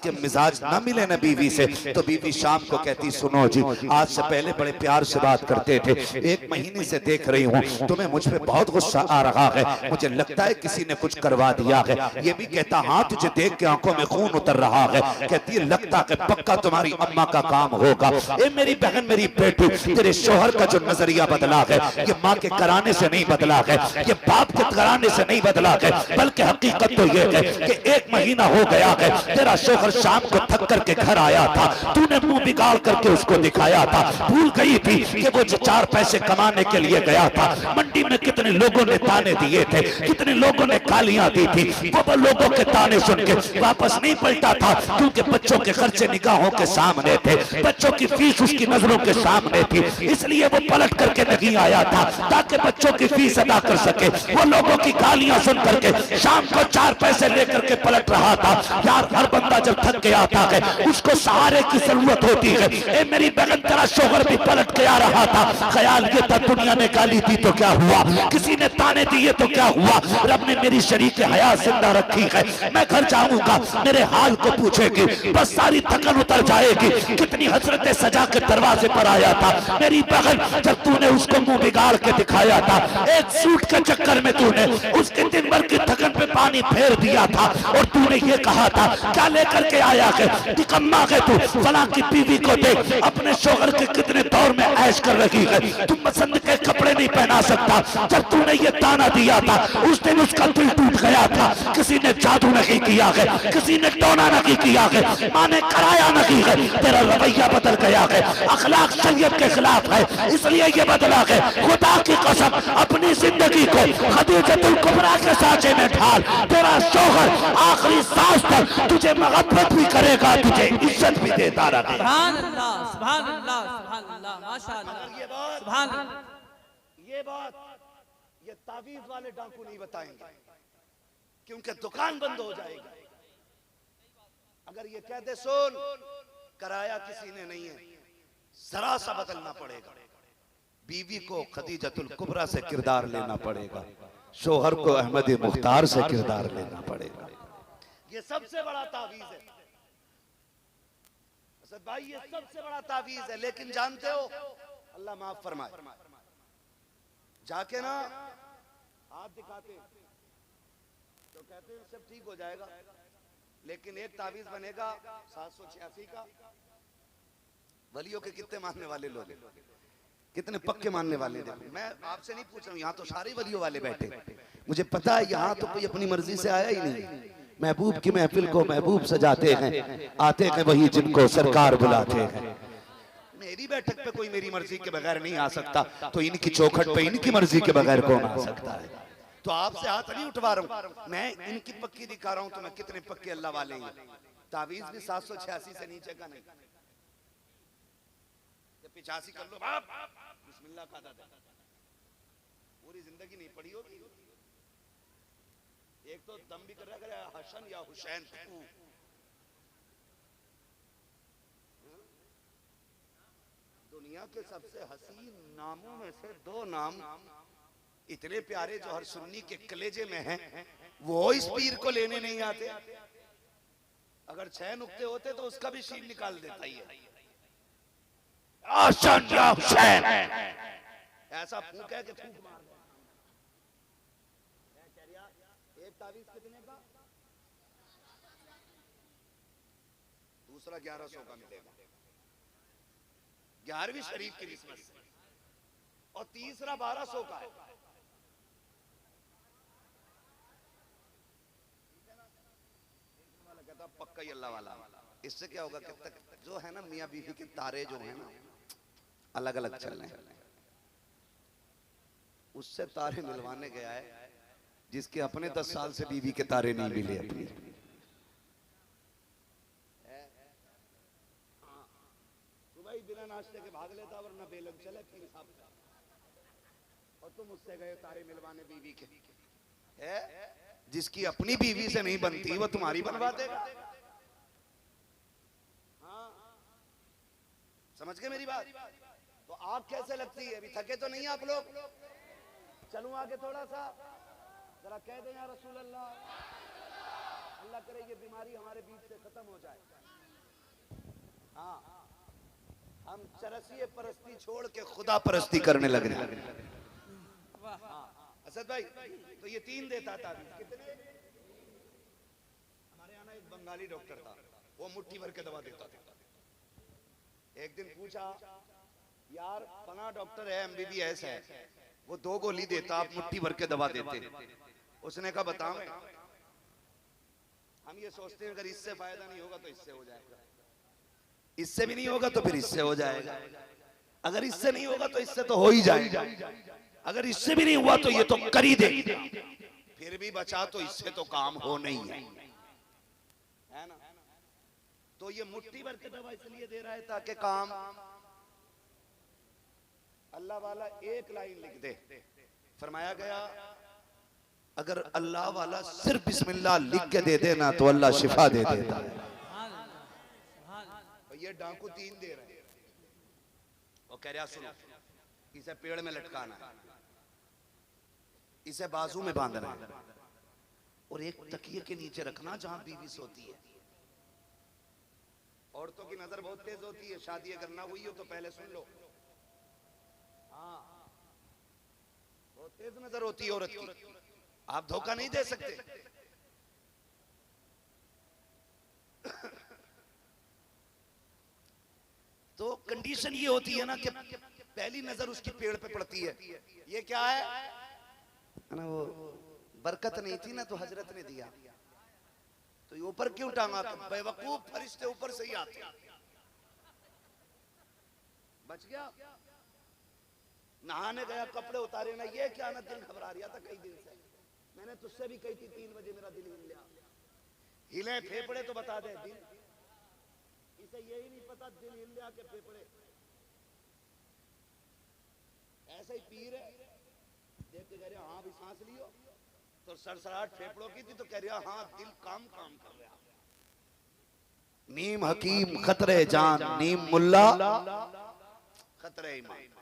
जिसके मिजाज ना मिले ना बीवी से, तो बीवी शाम को कहती सुनो जी, आज से पहले बड़े प्यार से बात करते थे, 1 महीने से देख रही हूँ तुम्हें मुझ पे बहुत गुस्सा आ रहा है, मुझे लगता है किसी ने कुछ करवा दिया है। ये भी कहता हाँ तुझे देख के आंखों में खून उतर रहा है। कहती है लगता है पक्का तुम्हारी अम्मा का काम होगा। ए मेरी बहन मेरी बेटी, तेरे शोहर का जो नजरिया बदला है ये माँ के कराने से नहीं बदला है, ये बाप के कराने से नहीं बदला है, बल्कि हकीकत तो ये है कि 1 महीना हो गया है तेरा शोहर शाम को थक करके घर आया था, तूने मुंह बिगाड़ करके उसको दिखाया था, भूल गई थी कि वो 4 पैसे कमाने के लिए गया था। मंडी में कितने लोगों ने ताने दिए थे, कितने लोगों ने गालियां दी थी, वो लोगों के ताने सुन के वापस नहीं पलटा था, क्योंकि बच्चों के खर्चे निगाहों के सामने थे, बच्चों की फीस उसकी नजरों के सामने थी, इसलिए वो पलट करके नहीं आया था ताकि बच्चों की फीस अदा कर सके। वो लोगों की गालियां सुन करके शाम को 4 पैसे लेकर के पलट रहा था। यार हर बंदा जब थक के आता है उसको सहारे की जरूरत होती है। ए मेरी बहन तेरा शोहर भी पलट के आ रहा था, ख्याल ये था दुनिया ने गाली दी तो क्या हुआ, किसी ने ताने दिए तो क्या हुआ, रब ने मेरी शरीक हया जिंदा रखी है, मैं घर जाऊंगा मेरे हाल को पूछेगी, बस सारी थकन उतर जाएगी। कितनी हसरतें सजा के दरवाजे पर आया था मेरी बहन, जब तूने उसको मुंह बिगाड़ के दिखाया था, एक सूट के चक्कर में तूने उसके दिन भर की थकन पे पानी फेर दिया था, और तूने ये कहा था क्या लेकर के आया है, निकम्मा है तू, फलां की बीवी को देख अपने शोहर के कितने दौर में ऐश कर रही है, तुम पसंद के कपड़े नहीं पहना सकता। जब तूने ये ताना दिया था उस दिन उसका दिल टूट गया था। किसी ने जादू नहीं किया है, किसी ने टोना नहीं किया है, माँ ने कराया नहीं है, तेरा रवैया बदल गया है, अखलाक शरीयत के खिलाफ है, इसलिए ये बदला है। खुदा की कसम अपनी जिंदगी को खदीजतुल कुबरा के साँचे में ढाल, तेरा शोहर आखिरी सांस तक तुझे मोहब्बत भी करेगा, तुझे इज्जत भी देता रहेगा। सुभान अल्लाह, सुभान अल्लाह, सुभान अल्लाह, माशाअल्लाह, सुभान अल्लाह। ये बात ये तावीज वाले डाकू नहीं बताएंगे, क्योंकि दुकान बंद हो जाएगी। अगर ये कह दे सुन कराया किसी ने नहीं है, जरा सा बदलना पड़ेगा। बीवी को खदीजतुल कुबरा से किरदार लेना पड़ेगा, शोहर को अहमद मुख्तार से किरदार लेना पड़ेगा। ये सबसे बड़ा तावीज है असद भाई, ये सबसे बड़ा तावीज है। लेकिन जानते हो अल्लाह माफ फरमाए, जाके ना हाथ दिखाते तो कहते हैं सब ठीक हो जाएगा, लेकिन एक तावीज बनेगा 786 का। वलियों के कितने मानने वाले लोग हैं, कितने पक्के मानने वाले हैं। मैं आपसे नहीं पूछ रहा हूँ, यहाँ तो सारे वलियों वाले बैठे, मुझे पता है यहाँ तो कोई अपनी मर्जी से आया ही नहीं। महबूब की महफिल को महबूब सजाते हैं, आते हैं वही जिनको सरकार बुलाते हैं। मेरी बैठक पे कोई मेरी मर्जी के बगैर नहीं आ सकता, तो इनकी चौखट पे इनकी मर्जी के बगैर कौन आ सकता है। तो आपसे हाथ नहीं उठवा रहा हूं, मैं इनकी पक्की दिखा रहा हूं, तो मैं कितने पक्के अल्लाह वाले हैं। तावीज भी 786 से नीचे का नहीं, 85 कर लो बाप, बिस्मिल्लाह का दादा, पूरी जिंदगी नहीं पड़ी होगी। एक तो दम भी कर रहा है हसन या हुसैन, दुनिया के सबसे हसीन नामों में से 2 नाम इतने प्यारे जो हर सुन्नी के कलेजे में हैं, वो इस पीर को लेने नहीं आते। अगर 6 नुक्ते होते तो उसका भी शीन निकाल देता ही है। ऐसा फूक है कि फूक मार दे। एक तावीज कितने का? दूसरा 1100 का मिलेगा, 11वीं शरीफ की निस्बत से, और तीसरा 1200 का है। कहता पक्का ही अल्लाह वाला। इससे क्या होगा कि तक जो है ना मियाँ बीवी के तारे जो है ना अलग अलग चल रहे हैं, उससे तारे मिलवाने गया है जिसके अपने 10 साल से बीवी के तारे नहीं मिले अपनी। भाई बिना नाश्ते के भाग लेता वरना बेलग चले फिर साहब, और तुम उससे गए तारे मिलवाने बीवी के। है जिसकी अपनी बीवी से नहीं बनती वो तुम्हारी बनवा देगा। हाँ समझ गए मेरी बात? तो आग कैसे लगती है? अभी थके तो नहीं आप लोग? चलूं आगे थोड़ा सा, जरा कह दें या रसूल अल्लाह, अल्लाह करे ये बीमारी हमारे बीच से खत्म हो जाए। हम चरसिए परस्ती छोड़ के खुदा परस्ती करने लगे। असद भाई तो ये 3 देता था। कितने? हमारे यहाँ एक बंगाली डॉक्टर था, वो मुट्ठी भर के दवा देता था। एक दिन पूछा, यार फला डॉक्टर है, MBBS है, वो 2 गोली देता, आप मुट्ठी भर के दवा देते। उसने कहा बताओ, हम ये सोचते हैं अगर इससे फायदा नहीं होगा तो इससे हो जाएगा, इससे भी नहीं होगा तो फिर इससे हो जाएगा, अगर इससे नहीं होगा तो इससे तो हो ही जाएगा, अगर इससे भी नहीं हुआ तो ये तो कर ही देगा, फिर भी बचा तो इससे तो काम हो नहीं है ना। तो ये मुट्ठी भर के दवा इसलिए दे रहा है ताकि काम। अल्लाह वाला एक लाइन लिख दे, फरमाया गया अगर अल्लाह वाला सिर्फ बिस्मिल्लाह लिख के दे देना तो अल्लाह शिफा दे देता है। ये डाकू 3 दे रहे हैं, वो कह रहा सुनो, इसे पेड़ में लटकाना है, इसे बाजू में बांधना है और एक तकिए के नीचे रखना जहां बीवी सोती है। औरतों की नजर बहुत तेज होती है, शादी अगर ना हुई हो तो पहले सुन लो। हाँ, बहुत तेज नजर होती है औरत की, आप धोखा नहीं दे सकते। तो कंडीशन ये होती है ना कि पहली नजर उसकी पेड़ पे पड़ती है। ये क्या है ना, वो बरकत नहीं थी ना तो हजरत ने दिया, तो ये ऊपर क्यों टांगा? बेवकूफ फरिश्ते ऊपर से ही आते। बच गया। नहाने गया, कपड़े उतारे ना, ये क्या ना, दिल घबरा रहा था कई दिन से, मैंने तुझसे भी कही थी 3 बजे मेरा दिल हिल गया। हिले फेफड़े तो बता दे, दिल इसे यही नहीं पता दिल हिल गया के फेफड़े। ऐसे ही पीर है, देख के कह रहे हाँ भी सांस लियो, तो सरसराहट फेफड़ों की थी तो कह रहा हाँ दिल काम कर रहा। नीम हकीम खतरे जान, नीम मुल्ला खतरे ईमान।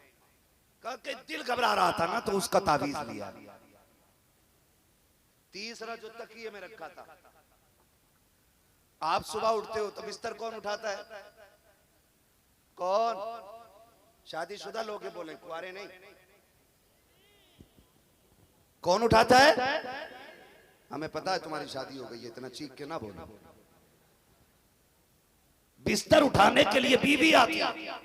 कह के दिल घबरा रहा था ना तो उसका तावीज लिया। तीसरा जो तकिए में रखा था, आप सुबह उठते हो तो बिस्तर कौन उठाता है? कौन? शादीशुदा लोग बोले, कुंवारे नहीं। कौन उठाता है? हमें पता है तुम्हारी शादी हो गई है, इतना चीख के ना बोलो। बिस्तर उठाने के लिए बीवी आती है।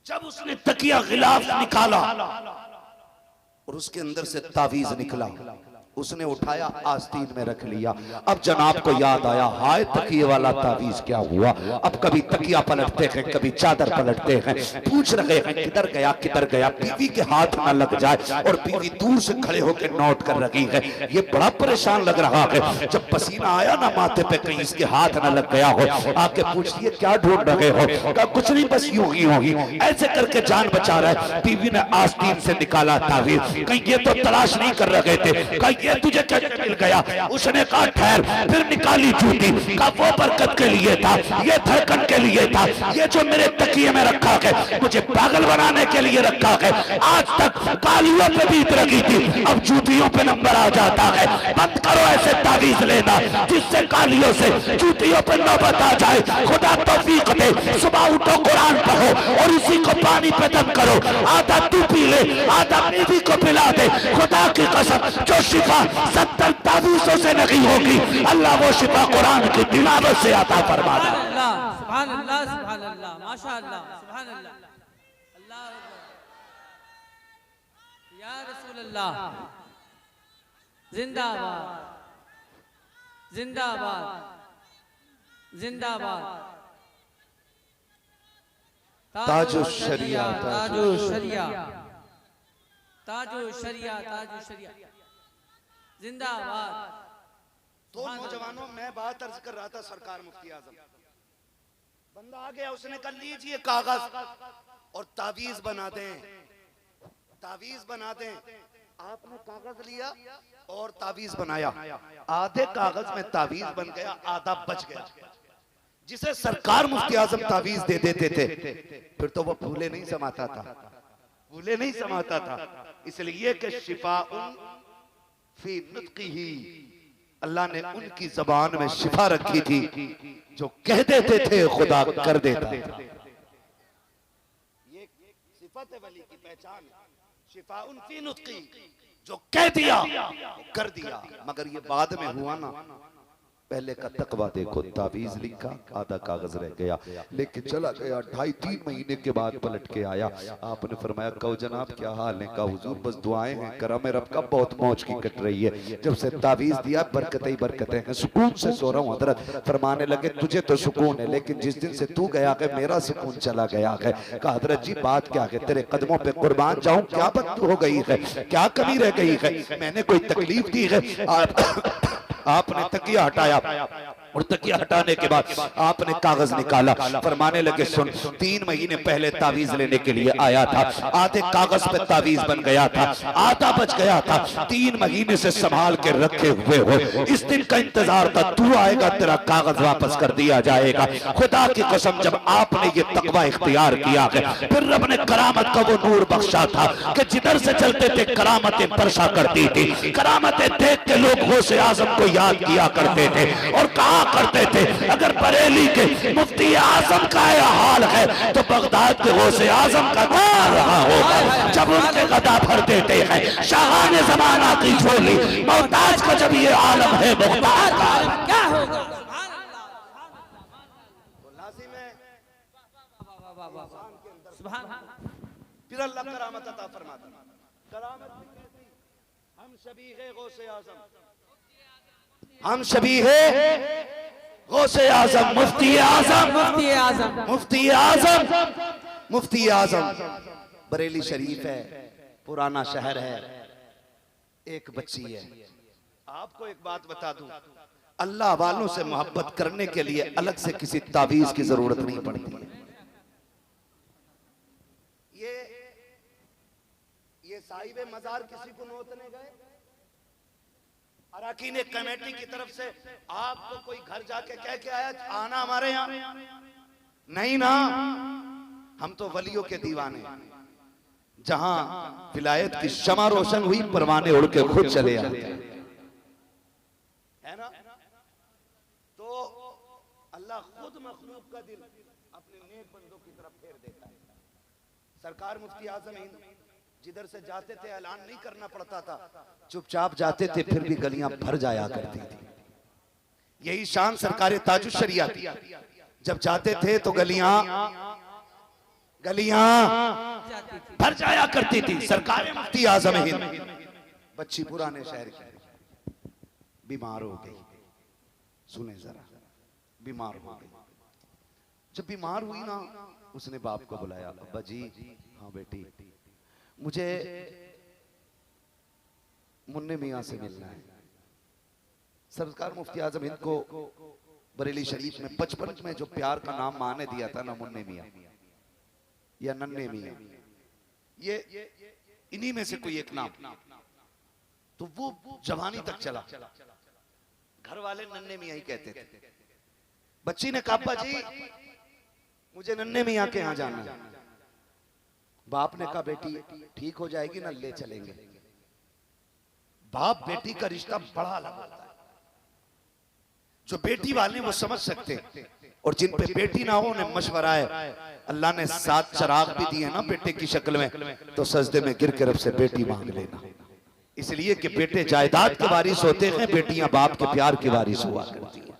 जब उसने तकिया गिलाफ निकाला और उसके अंदर से तावीज निकला, उसने उठाया, आस्तीन में रख लिया। अब जनाब को याद आया, हाय तकिए वाला तावीज क्या हुआ। अब कभी तकिया पलटते हैं, कभी चादर पलटते हैं, पूछ रहे हैं किधर गया किधर गया, बीवी के हाथ ना लग जाए। और बीवी दूर से खड़े होकर नोट कर रही है। ये बड़ा परेशान लग रहा है। जब पसीना आया ना माथे पे, कहीं इसके हाथ ना लग गया हो, आके पूछती है क्या ढूंढ रहे हो? कहा कुछ नहीं, बस यूं ही होगी। ऐसे करके जान बचा रहा है। बीवी ने आस्तीन से निकाला तावीज, कहीं ये तो तलाश नहीं कर रहे थे, कहीं ये तुझे कैसे मिल गया? उसने कहा ठहर, फिर निकाली जूती, कहा वो बरकत के लिए था, ये धड़कन के लिए था, ये जो मेरे तकिए में रखा है मुझे पागल बनाने के लिए रखा है। आज तक कालियों पे बीत रखी थी, अब जूतियों पे नंबर आ जाता है। बंद करो ऐसे तावीज लेना जिससे कालियों से जूतियों पे नौबत आ जाए। खुदा तौफीक दे, सुबह उठो कुरान पढ़ो और इसी को पानी पे दम करो। आधा तू पी ले, आधा बीवी को पिला दे। खुदा की कसम, जो शिफा 70 तावीज़ों से नहीं होगी, अल्लाह वो शिफा कुरान की तिलावत से अता फरमा दे। सुभान अल्लाह, सुभान अल्लाह, माशाअल्लाह, सुभान अल्लाह, अल्लाह या रसूल अल्लाह, जिंदाबाद जिंदाबाद जिंदाबाद। ताजो शरिया, ताजो शरिया, ताजो शरिया, ताजो शरिया, जिंदाबाद। तो नौजवानों, मैं बात अर्ज कर रहा था सरकार मुफ्ती आजम, बंदा आ गया, उसने कहा लीजिए कागज और तावीज बना दें, तावीज बना दें। आपने कागज लिया और तावीज बनाया, आधे कागज में तावीज बन गया, आधा बच गया। जिसे सरकार मुफ्ती आजम तावीज दे देते थे, फिर तो वो फूले नहीं समाता था, फूले नहीं समाता था। इसलिए कि शिफा फी नुत्क़िही अल्लाह ने उनकी जबान में शिफा रखी थी जो कह देते थे खुदा कर देता था। ये सिफत वली की पहचान है, शिफा उनकी नुत्की, जो कह दिया कर दिया। मगर ये बाद में हुआ ना, पहले का तकवा देखो, तावीज लिखा, आधा कागज रह गया, लेकिन चला गया। 2.5-3 महीने के बाद पलट के आया। आपने फरमाया कहो जनाब क्या हाल है? कहा हुजूर बस दुआएं हैं, करम रब का बहुत मौज की कट रही है। जब से तावीज दिया बरकतें ही बरकतें हैं, सुकून से सो रहा हूँ। हजरत फरमाने लगे तुझे तो सुकून है, लेकिन जिस दिन से तू गया है मेरा सुकून चला गया है। कहा हजरत जी बात क्या है? तेरे कदमों पे कुर्बान जाऊं, क्या बात हो गई है, क्या कमी रह गई है, मैंने कोई तकलीफ दी है? आपने तकिया हटाया और तकिया हटाने के बाद आपने कागज निकाला। फरमाने लगे सुन, 3 महीने पहले तावीज लेने के लिए आया था, आधे कागज पे तावीज बन गया था, आधा बच गया था, 3 महीने से संभाल के रखे हुए हो। इस दिन का इंतजार था, तू आएगा तेरा कागज वापस कर दिया जाएगा। खुदा की कसम जब आपने ये तकवा इख्तियार किया है, फिर रब ने करामत का वो नूर बख्शा था कि जिधर से चलते थे करामतें बरसा करती थी। करामतें देख के लोग गौसे आजम को याद किया करते थे और कहा करते थे अगर बरेली के मुफ्ती आजम का यह हाल है तो बगदाद के गौसे आजम का क्या रहा होगा। जब उनके गदा भर देते हैं शाहाने जमाना की झोली, मोहताज का जब ये आलम है मुख्तार का क्या होगा? सुभान अल्लाह। फिर अल्लाह करामत अता फरमाता है। करामत हम शबीहे गौसे आजम, हम शबीहे गौसे आजम, मुफ्ती आजम, मुफ्ती आजम, मुफ्ती आजम, मुफ्ती आजम। बरेली शरीफ है, पुराना शहर है, एक बच्ची है। आपको एक बात बता दूं, अल्लाह वालों से मोहब्बत करने के लिए अलग से किसी तावीज की जरूरत नहीं पड़ती है। ये साहिबे मजार किसी को नोतने गए, अराकीन कमेटी की तरफ से आपको कोई घर जाके कह के आया आना हमारे यहाँ? नहीं ना, हम तो वलियों के दीवाने। जहां विलायत की शमा रोशन हुई परवाने उड़ के खुद चले आते है ना। तो अल्लाह खुद मखलूक का दिल अपने नेक बंदों की तरफ फेर देता है। सरकार मुफ्ती आजम हिंद जिधर से जाते थे ऐलान नहीं करना पड़ता था, चुपचाप जाते थे, फिर भी गलियां भर जाया करती थी। यही शान सरकार ताजुश शरिया थी। जब जाते थे तो गलियां भर जाया करती थी। सरकार मुफ्ती आजम हिंद बच्ची पुराने शहर की बीमार हो गई। सुने जरा, बीमार हो गई। जब बीमार हुई ना, उसने बाप को बुलाया, अब्बा जी, हाँ बेटी, मुझे मुन्ने मियाँ से मिलना है। सरकार मुफ्ती आजम हिंद को बरेली शरीफ में बचपन में जो प्यार का नाम माँ ने दिया था ना, मुन्ने मियाँ या नन्हे मियाँ, ये इन्हीं में से कोई एक नाम। तो वो जवानी तक चला, घर वाले नन्हे मियाँ ही कहते थे। बच्ची ने कहा अब्बा जी मुझे नन्हे मियाँ के यहाँ जाना है। बाप ने कहा बेटी ठीक हो जाएगी ना, ले चलेंगे। बाप बेटी का रिश्ता बड़ा अलग होता है। जो बेटी वाले वो समझ सकते हैं, और जिन पे बेटी ना हो उन्हें मशवरा है। अल्लाह ने 7 चराग भी दिए ना बेटे की शक्ल में, तो सजदे में गिर के रब से बेटी मांग लेना। इसलिए कि बेटे जायदाद के वारिस होते हैं, बेटियां बाप के प्यार की वारिस हुआ करती हैं।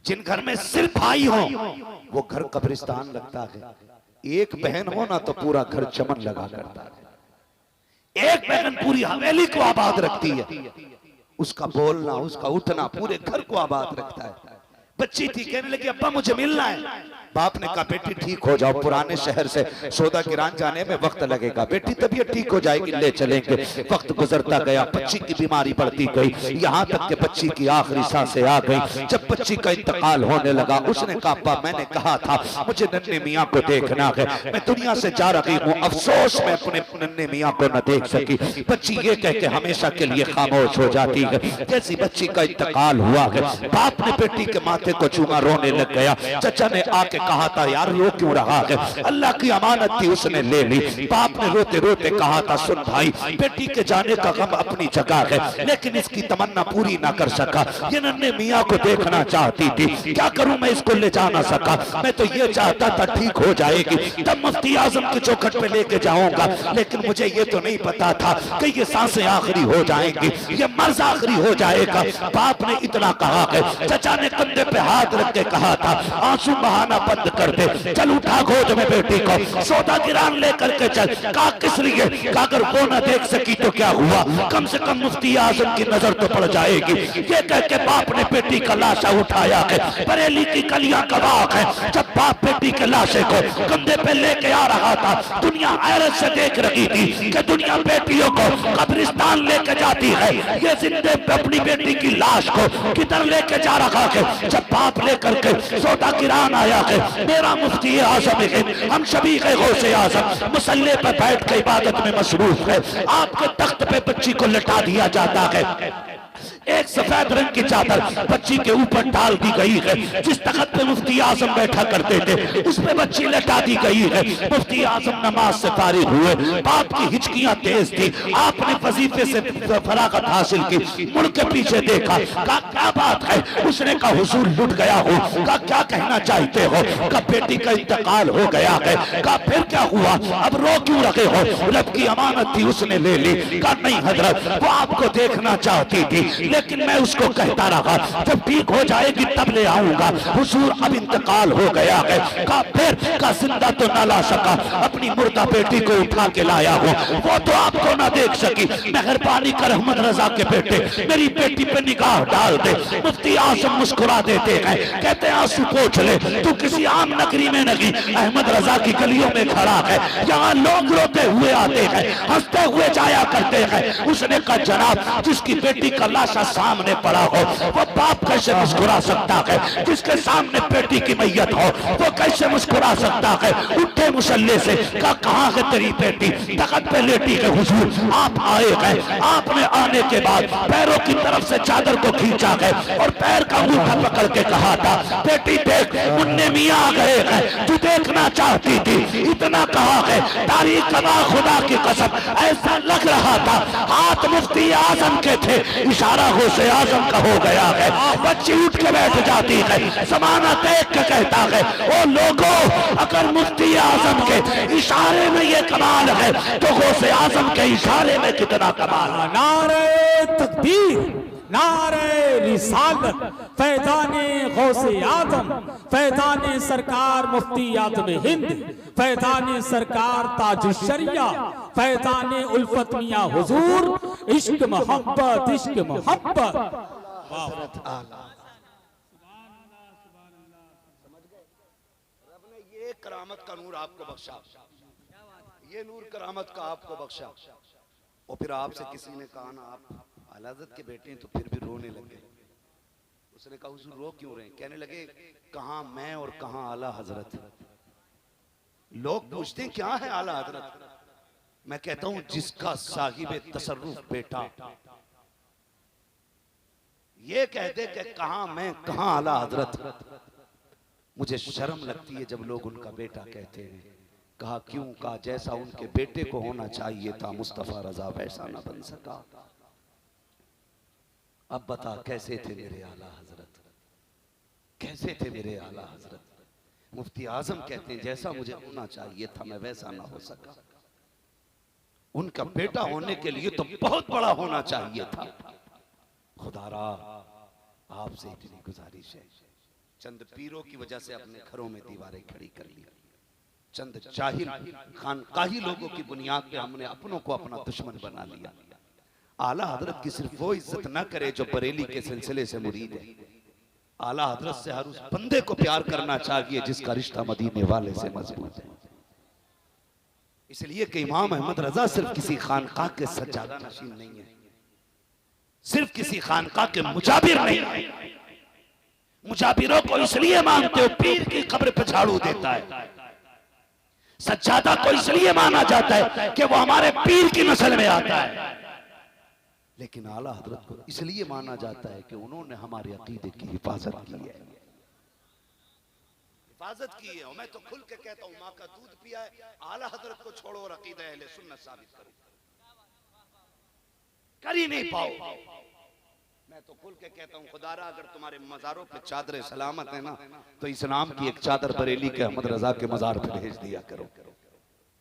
जिन घर में सिर्फ भाई हो वो घर कब्रिस्तान लगता है। एक बहन हो ना तो पूरा घर चमन लगा करता है। एक बहन पूरी हवेली को आबाद रखती है, उसका बोलना, उसका उठना पूरे घर को आबाद रखता है। बच्ची थी, कहने लगी अब्बा मुझे मिलना है। बाप ने कहा बेटी ठीक हो जाओ, पुराने शहर से सौदा गिरान जाने में वक्त लगेगा, बेटी तबीयत ठीक हो जाएगी, ले चलेंगे। वक्त गुजरता गया, बच्ची की बीमारी बढ़ती गई, यहाँ तक कि बच्ची की आखिरी सांसें आ गई। जब बच्ची का इंतकाल होने लगा, उसने कहा अब्बा मैंने कहा था मुझे नन्हे मियाँ को देखना है, मैं दुनिया से जा रही हूँ, अफसोस मैं अपने नन्हे मियाँ को न देख सकी। बच्ची ये कह के हमेशा के लिए खामोश हो जाती है। जैसी बच्ची का इंतकाल हुआ है, बाप ने बेटी के माथे माथे को चूमा, रोने लग गया। चचा ने आके कहा था यार रो क्यों रहा है, अल्लाह की अमानत थी उसने ले ली। बाप ने रोते रोते कहा था सुन भाई, बेटी के जाने का गम अपनी जगह है, लेकिन इसकी तमन्ना पूरी ना कर सका। ये नन्हे मियाँ को देखना चाहती थी, क्या करूं मैं इसको ले जा ना सका। मैं तो ये चाहता था ठीक हो जाएगी तब मुफ्ती आजम के चौखट पे लेके जाऊंगा, लेकिन मुझे ये तो नहीं पता था कि ये सांसें आखिरी हो जाएंगी, ये मर्ज आखिरी हो जाएगा। बाप ने इतना कहा है। चचा ने कंधे पे हाथ रख के कहा था आंसू बहाना बंद कर दे, चल उठा गोद में बेटी को, सौदा गिरान लेकर के चल। कहा किस लिए, कहा अगर वो न देख सकी तो क्या हुआ, कम से कम मुफ्ती आजम की नजर तो पड़ जाएगी। ये कह के बाप ने बेटी का लाशा उठाया है। बरेली की गलियां गवाह है, जब बाप बेटी के लाशे को कंधे पे लेके आ रहा था, दुनिया हैरत से देख रही थी कि दुनिया बेटियों को कब्रिस्तान लेके जाती है, ये जिंदे अपनी बेटी की लाश को किधर लेके जा रहा है। जब बाप लेकर के सौदा गिरान आया है, मेरा मुफ्ती आजम है, हम सभी के गौसे आजम मुसल्ले पर बैठ के इबादत में मसरूफ है। आपके तख्त पे बच्ची को लटा दिया जाता है, एक सफेद रंग की चादर बच्ची के ऊपर डाल दी गई है। जिस तख्त पे मुफ्ती आजम बैठा करते थे उस पे बच्ची लटा दी गई है। मुफ्ती आजम नमाज से फारिग हुए, बाप की हिचकियां तेज थी, आपने वजीफे से फरागत हासिल की, मुड़ के पीछे देखा, कहा क्या बात है। उसने कहा हुजूर लुट गया हो। कहा क्या कहना चाहते हो, कहा बेटी का इंतकाल हो गया है। कहा फिर क्या हुआ, अब रो क्यों रहे हो, रब की अमानत थी उसने ले ली। कहा नहीं हजरत, वो आपको देखना चाहती थी, लेकिन मैं उसको कहता रहा जब ठीक हो जाएगी तब ले आऊंगा। हुजूर अब इंतकाल हो गया है। कहा फिर, कहा जिंदा तो ना ला सका, अपनी मुर्दा बेटी को उठा के लाया हूं, वो तो आपको ना देख सकी। मेहरबानी कर अहमद रजा के बेटे मेरी बेटी पे निगाह डाल दे। मुफ्ती आजम मुस्कुरा देते हैं, कहते हैं आंसू पोंछ ले, तू किसी आम नगरी में नहीं अहमद रजा की गलियों में खड़ा है, यहाँ लोग रोते हुए आते हैं, हंसते हुए जाया करते हैं। उसने कहा जनाब जिसकी बेटी का लाशा सामने पड़ा हो वो बाप कैसे मुस्कुरा सकता है, जिसके सामने बेटी की मैयत हो वो कैसे मुस्कुरा सकता है। उठे मुसल्ले से, कहा कहाँ है तेरी बेटी, तख्त पे लेटी है। हुजूर आप आए हैं, आपने आने के बाद पैरों की तरफ से चादर को खींचा है और पैर का अंगूठा पकड़ के कहा था बेटी देख मुन्ने मियाँ आ गए हैं, तू देखना चाहती थी, इतना कहा है। तारीख कमा खुदा की कसम ऐसा लग रहा था हाथ मुफ्ती आजम के थे, इशारा गौसे आजम का हो गया है। बच्ची उठ के बैठ जाती है, जमाना देख के कहता है ओ लोगों अगर मुफ्ती आजम के इशारे में ये कमाल है तो गौसे आजम के इशारे में कितना कमाल है। नारे तकबीर, नारे रिसालत, फैजाने गौसे आजम, फैजाने सरकार मुफ्ती आजम हिंद, फैजाने सरकार ताजुश्शरिया, फैजाने उल्फत मियां हुजूर, इश्क मोहब्बत, इश्क मोहब्बत। रब ने ये करामत का नूर आपको बख्शा, ये नूर करामत का आपको बख्शा। और फिर आपसे किसी ने कहा ना आप आला हज़रत के बेटे हैं, तो फिर भी रोने लगे। उसने कहा हुजूर रो क्यों रहे, कहने लगे कहां मैं और कहां आला हजरत। लोग पूछते हैं क्या है आला हजरत, मैं कहता हूं जिसका साहिब तसर्रुफ बेटा ये कहते कि कहां मैं कहां आला हजरत। मुझे शर्म लगती है जब लोग उनका बेटा कहते हैं। कहा क्यों, कहा जैसा उनके बेटे को होना चाहिए था मुस्तफा रजा वैसा ना बन सका। अब बता कैसे थे मेरे आला हजरत, कैसे थे मेरे आला हजरत। मुफ्ती आजम कहते हैं जैसा मुझे होना चाहिए था मैं वैसा ना हो सका। उनका बेटा होने के लिए तो बहुत बड़ा होना चाहिए था। खुदारा आपसे इतनी गुजारिश है, चंद पीरों की वजह से अपने घरों में दीवारें खड़ी कर ली, चंद जाहिल खानकाही लोगों की बुनियाद पे हमने अपनों को अपना दुश्मन बना लिया। आला हजरत की सिर्फ वो इज्जत ना करे जो बरेली के सिलसिले से मुरीद है। आला हजरत से हर उस बंदे को प्यार करना चाहिए जिसका रिश्ता मदीने वाले से मजबूत है। इसलिए कि इमाम अहमद रजा सिर्फ किसी खानकाह के सज्जादा नशीन नहीं है, सिर्फ किसी खानकाह के मुजाबिर नहीं है। मुजाबिरों को इसलिए मानते हो पीर की कब्र पे झाड़ू देता है, सज्जादा को इसलिए माना जाता है कि वो हमारे पीर की नस्ल में आता है, लेकिन आला हजरत को इसलिए माना जाता है कि उन्होंने हमारे अकीदे की हिफाजत की है। हिफाजत की है। मैं तो खुल के कहता हूँ माँ का दूध पिया है, आला हजरत को छोड़ो और अकीदा अहले सुन्नत साबित करो, कर ही नहीं पाओ। मैं तो खुल के कहता हूँ खुदारा अगर तुम्हारे मजारों पे चादर सलामत है ना, तो इस्लाम की एक चादर बरेली के अहमद रजा के मजार पे भेज दिया करो।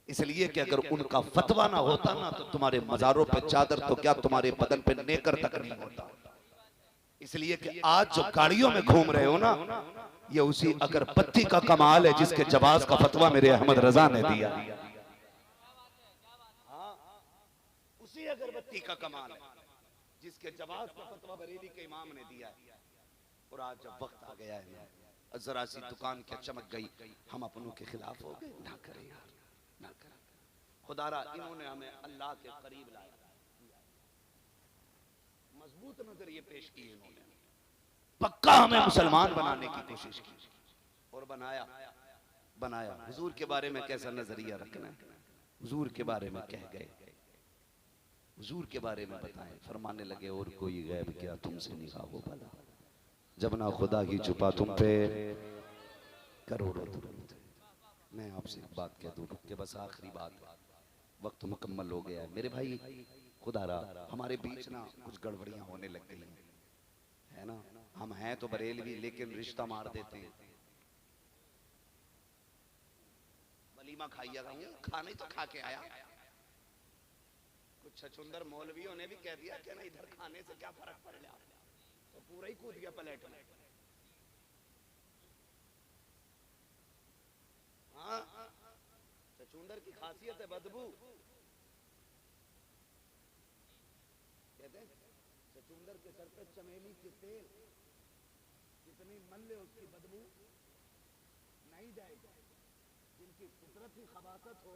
इसलिए कि अगर उनका फतवा ना होता ना, तो तुम्हारे मजारों पे चादर तो क्या तुम्हारे बदन पे नेकर तक नहीं होता। इसलिए कि आज जो गाड़ियों में घूम रहे हो ना, ये उसी अगरबत्ती का कमाल है जिसके जवाज का फतवा मेरे अहमद रजा ने दिया। उसी अगरबत्ती का कमाल है जिसके जवाज का फतवा बरेली के इमाम ने दिया है। और आज जब वक्त आ गया है ना, जरा सी दुकान क्या चमक गई, हम अपनों के खिलाफ हो गए। ना करें यार, ना करें। खुदारा इन्होंने हमें अल्लाह के करीब लाया, मजबूत नजरिए पेश किए इन्होंने, पक्का हमें मुसलमान बनाने की कोशिश की और बनाया। हुजूर के बारे में कैसा नजरिया रखना है, हुजूर के बारे में कह गए, हुजूर के बारे में बताएं। फरमाने लगे और कोई गैब क्या तुमसे निगाह हो भला, जब ना खुदा की छुपा तुम पे करोड़ों दुरूद। मैं आपसे एक बात कह दूं कि बस आखिरी बात, वक्त मुकम्मल हो गया है मेरे भाई। खुदारा हमारे बीच ना कुछ गड़बड़ियां होने लग गई है ना। हम हैं तो बरेलवी, लेकिन रिश्ता मार देते हैं। वलीमा खाइएगा, खाने तो खा के आया। कुछ छछुंदर मौलवियों ने भी कह दिया कि ना इधर खाने से क्या फर्क पड़ गया, तो पूरा ही कूद गया प्लेट में। हाँ, छछुंदर की खासियत है बदबू। कहते हैं छछुंदर के सर पे चमेली के तेल जितनी मन ले उसकी बदबू नहीं जाएगी। जिनकी कुदरती खबासत हो,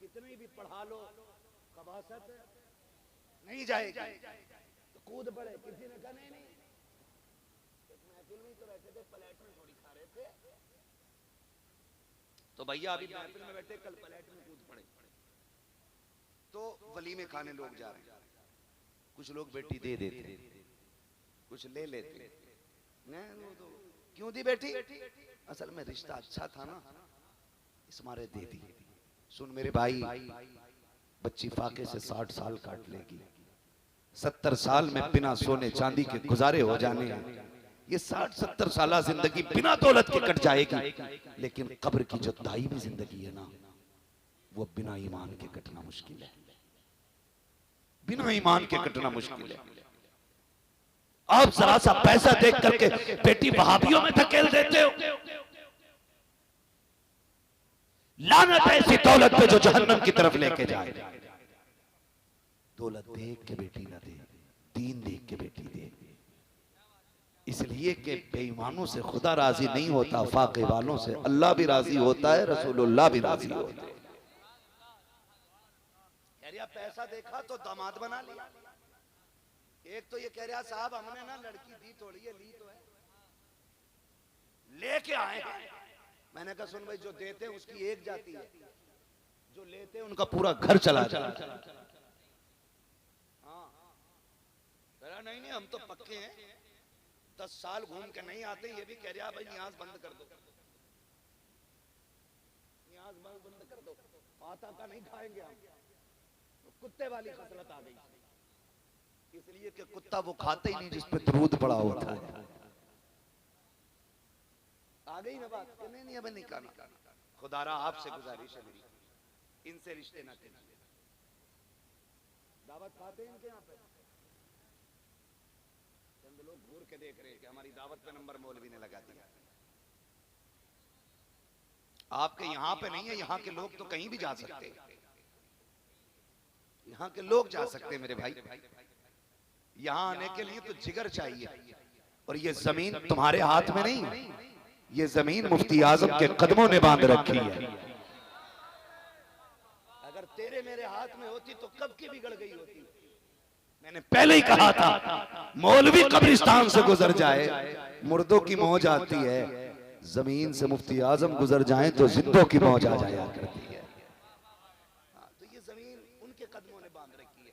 कितनी भी पढ़ा लो, खबासत नहीं जाएगी तो कूद पड़े। किसी ने कहा नहीं, एक महफिल में तो बैठे थे, प्लेट में थोड़ी खा रहे थे, तो भैया अभी महफिल में बैठे, कल प्लेट में कूद पड़े। तो वलीमे खाने लोग जा रहे हैं, कुछ लोग बेटी दे देते, कुछ ले लेते। वो तो क्यों दी बेटी, असल में रिश्ता अच्छा था ना, इस मारे दे दी। सुन मेरे भाई, बच्ची फाके से 60 साल काट लेगी, 70 साल में बिना सोने चांदी के गुजारे हो जाने हैं। ये 60-70 साल जिंदगी बिना दौलत के कट जाएगी, लेकिन कब्र की जो दायमी जिंदगी है ना, वो बिना ईमान के कटना मुश्किल है। बिना ईमान के कटना मुश्किल है। आप जरा सा पैसा देख करके बेटी वहाबियों में धकेल देते हो। लानत है ऐसी दौलत पे जो जहन्नम की तरफ लेके जाए। दौलत देख के बेटी ना दे, दीन देख के बेटी दे। इसलिए कि बेईमानों से खुदा राजी नहीं होता, फाके वालों से अल्लाह भी राजी होता है, रसूलुल्लाह भी राजी होता है। पैसा देखा तो दामाद बना लिया। एक तो ये कह रहा साहब हमने ना लड़की दी थोड़ी है, ली तो है, लेके आए। मैंने कहा सुन भाई, जो देते हैं उसकी एक जाती है, जो लेते हैं उनका पूरा घर चला जाता है। हाँ, नहीं हम तो पक्के हैं, 10 साल घूम के नहीं आते। ये भी कह रहा भाई न्याज बंद कर दो, न्याज बंद कर दो, आता का नहीं खाएंगे हम। कुत्ते वाली खसलत आ गई, इसलिए कि कुत्ता वो खाते ही नहीं जिस पे दूध पड़ा होता है। आ गई ना बात, नहीं अब नहीं खाना। खुदारा आपसे गुजारिश है मेरी, इनसे रिश्ते ना कीजिए। दावत खाते हैं इनके यहाँ पे, चंद लोग घूर के देख रहे हैं कि हमारी दावत पे नंबर मौलवी ने लगा दिया। आपके यहाँ पे नहीं है, यहाँ के लोग तो कहीं भी जा सकते हैं, यहाँ के लोग जा सकते हैं मेरे भाई। यहाँ आने के लिए तो जिगर चाहिए, और ये जमीन तुम्हारे हाथ में नहीं, ये जमीन मुफ्ती आजम के कदमों ने बांध रखी है। अगर तेरे मेरे हाथ में होती तो कब की बिगड़ गई होती। मैंने पहले ही कहा था, मौलवी कब्रिस्तान से गुजर जाए मुर्दों की मौज आती है, जमीन से मुफ्ती आजम गुजर जाए तो जिंदों की मौज आ जाया करती है। तो ये जमीन उनके कदमों ने बांध रखी है,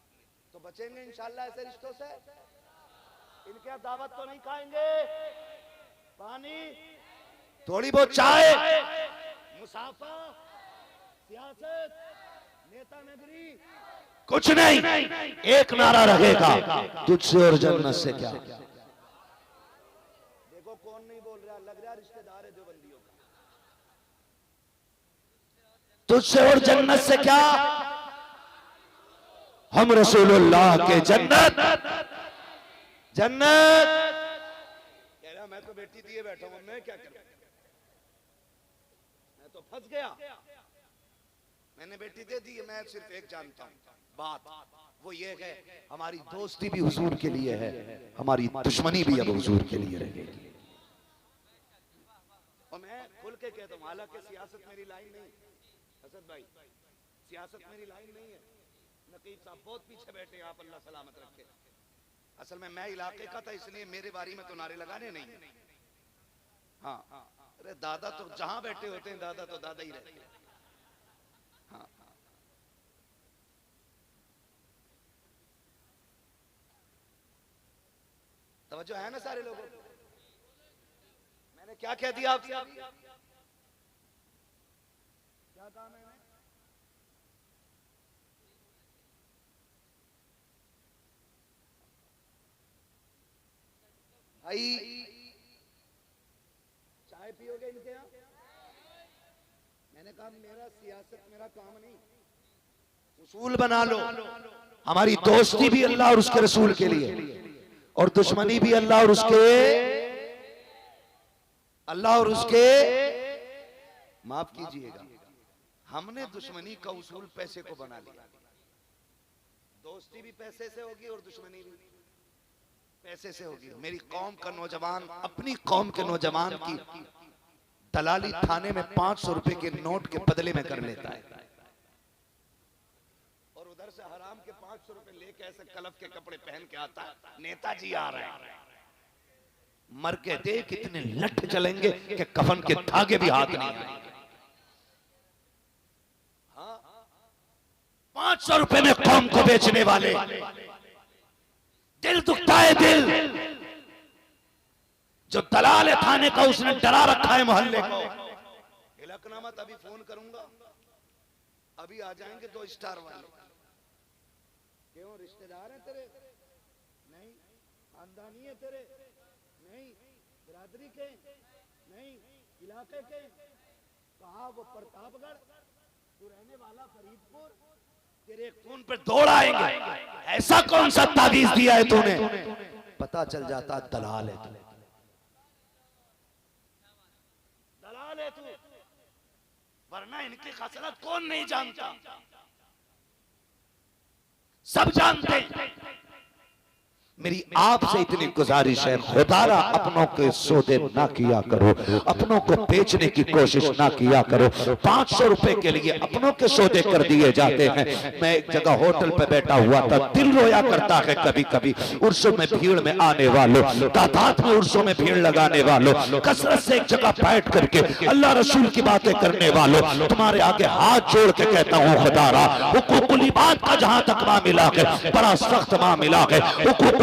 तो बचेंगे इंशाल्लाह ऐसे रिश्तों से। इनके दावत तो नहीं खाएंगे, पानी थोड़ी बहुत चाय, मुसाफा, सियासत, नेता नगरी, कुछ नहीं। एक नारा रहेगा, तुझसे और जन्नत से क्या। देखो कौन नहीं बोल रहा, लग रहा रिश्तेदार है देवबंदियों का। तुझसे और जन्नत से क्या, हम रसूलुल्लाह के जन्नत जन्नत। कह रहा मैं तो बेटी दिए बैठा हूं, मैं क्या करूं, मैं तो फंस गया। मैंने बेटी दे दी, मैं सिर्फ एक जानता हूं बात, वो ये है हमारी दोस्ती भी हुजूर के लिए है, हमारी दुश्मनी भी अब हुजूर के लिए रहेगी। और मैं खुल के कहता हूं, हालांकि सियासत मेरी लाइन नहीं, असद भाई सियासत मेरी लाइन नहीं है। नकीब साहब बहुत पीछे बैठे, आप अल्लाह सलामत रखे। असल में मैं इलाके का था, इसलिए मेरे बारी में तो नारे लगाने नहीं। हाँ, अरे दादा तो जहां बैठे होते हैं, दादा तो दादा ही रहते हैं। हाँ, तवज्जो है ना सारे लोगों को। मैंने क्या कह दिया आपसे, क्या कहा मैंने? भाई चाय पियोगे इनके यहाँ? मैंने कहा मेरा सियासत मेरा काम नहीं, उसूल बना लो। हमारी दोस्ती भी अल्लाह और उसके रसूल के लिए, और दुश्मनी भी अल्लाह और उसके माफ कीजिएगा, हमने दुश्मनी का उसूल पैसे को बना लिया। दोस्ती भी पैसे से होगी और दुश्मनी भी पैसे से होगी। मेरी कौम का नौजवान अपनी कौम के नौजवान की दलाली थाने में 500 रुपए के नोट के बदले में कर लेता है, और उधर से हराम के 500 रुपए लेके ऐसे कलफ के कपड़े पहन के आता है, नेताजी आ रहे हैं। मर के देख इतने लठ चलेंगे कि कफन के धागे भी हाथ नहीं आएंगे। 500 रुपए में कौम को बेचने वाले, दिल दुखता है दिल। जो दलाल है थाने का, उसने डरा रखा है मोहल्ले को। इलाकनामा अभी फोन करूंगा, अभी आ जाएंगे 2 स्टार वाले। क्यों रिश्तेदार है तेरे? नहीं। खानदानी है तेरे? नहीं। बिरादरी के? नहीं। इलाके के? कहा वो प्रतापगढ़, तू रहने वाला फरीदपुर, तेरे खून पर दौड़ आएंगे। ऐसा कौन सा तावीज दिया है तूने? पता चल जाता दलाल है तू, दलाल है तू, वरना इनकी खसलत कौन नहीं जानता, सब जानते हैं। मेरी आपसे इतनी गुजारिश है, खुदारा अपनों के सौदे ना किया करो, अपनों को बेचने की कोशिश ना किया करो। 500 रुपए के लिए अपनों के सौदे कर दिए जाते हैं। मैं एक जगह होटल पे बैठा हुआ था, दिल रोया करता है कभी कभी। उर्सों में भीड़ में आने वालों, तादाद में उर्सों में भीड़ लगाने वालों, कसरत से एक जगह बैठ करके अल्लाह रसूल की बातें करने वालों, तुम्हारे आगे हाथ जोड़ के कहता हूँ खुदारा, हुकूकुल इबाद का जहां तक मामला है, बड़ा सख्त मामला है।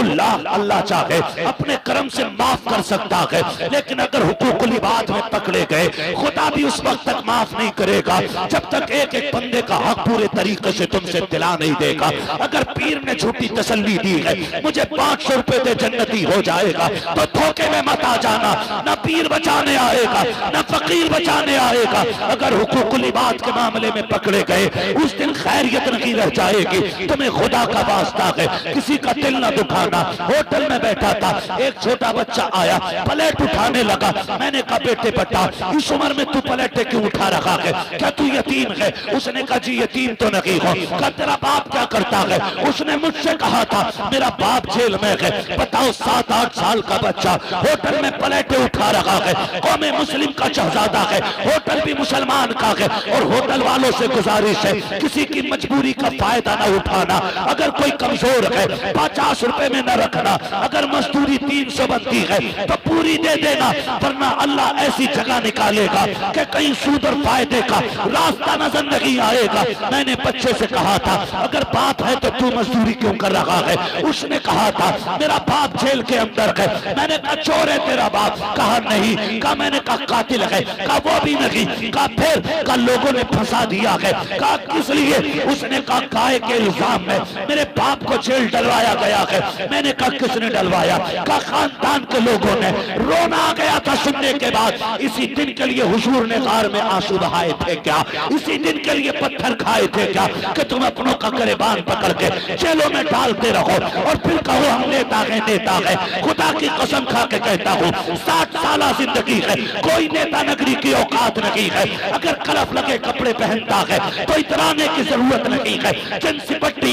अल्लाह चाहे अपने कर्म से माफ कर सकता है, लेकिन अगर हुकूकुल इबाद में पकड़े गए, खुदा भी उस वक्त तक माफ नहीं करेगा जब तक एक एक बंदे का हक पूरे तरीके से तुमसे दिला नहीं देगा। अगर पीर ने झूठी तसल्ली दी है, मुझे 500 रुपए दे जन्नती हो जाएगा, तो धोखे में मत आ जाना। न पीर बचाने आएगा, न फकीर बचाने आएगा। अगर हुकूकुल इबाद के मामले में पकड़े गए, उस दिन खैरियत नहीं रह जाएगी। तुम्हें खुदा का वास्ता है, किसी का दिल न दुखाना। होटल में बैठा था, एक छोटा बच्चा आया, प्लेट उठाने लगा। मैंने कहा बेटे बेटा, इस उम्र में तू प्लेटें क्यों उठा रखा है? क्या तू यतीम है? उसने कहा जी यतीम तो नहीं हो। कहा तेरा बाप क्या करता है? उसने मुझसे कहा था मेरा बाप जेल में है। बताओ 7-8 साल का बच्चा होटल में प्लेटें उठा रखा है। कौमे मुस्लिम का शहजादा है, होटल भी मुसलमान का है। और होटल वालों से गुजारिश है, किसी की मजबूरी का फायदा ना उठाना। अगर कोई कमजोर है, 50 रुपए में न रखना। अगर मजदूरी 300 बनती है तो पूरी दे देना, वरना अल्लाह ऐसी जगह निकालेगा कि कहीं सूद और फायदे का रास्ता नजर नहीं आएगा। मैंने बच्चे से कहा था अगर बाप है तो तू मजदूरी क्यों कर रहा है? उसने कहा था मेरा बाप जेल के अंदर है। मैंने कहा चोर है तेरा बाप? कहा नहीं। कहा मैंने कहा कातिल है? कहा वो भी नहीं। कहा फिर? कहा लोगों ने फंसा दिया है। कहा किस लिए? उसने कहा गाय के इल्जाम में मेरे बाप को जेल डलवाया गया है। मैंने कहा किसने डलवाया? कहा खानदान के लोगों ने। रोना आ गया था सुनने के बाद। इसी दिन के लिए हुजूर ने गार में आंसू बहाए थे क्या? इसी दिन के लिए पत्थर खाए थे क्या कि तुम अपनों का गिरबान पकड़ के जेलों में डालते रहो और फिर कहो हम नेता है नेता है। खुदा की कसम खा के कहता हूँ 60 साल जिंदगी है, कोई नेता नगरी की औकात नहीं है। अगर कलफ लगे कपड़े पहनता है तो इतराने की जरूरत नहीं है। जिनसी पट्टी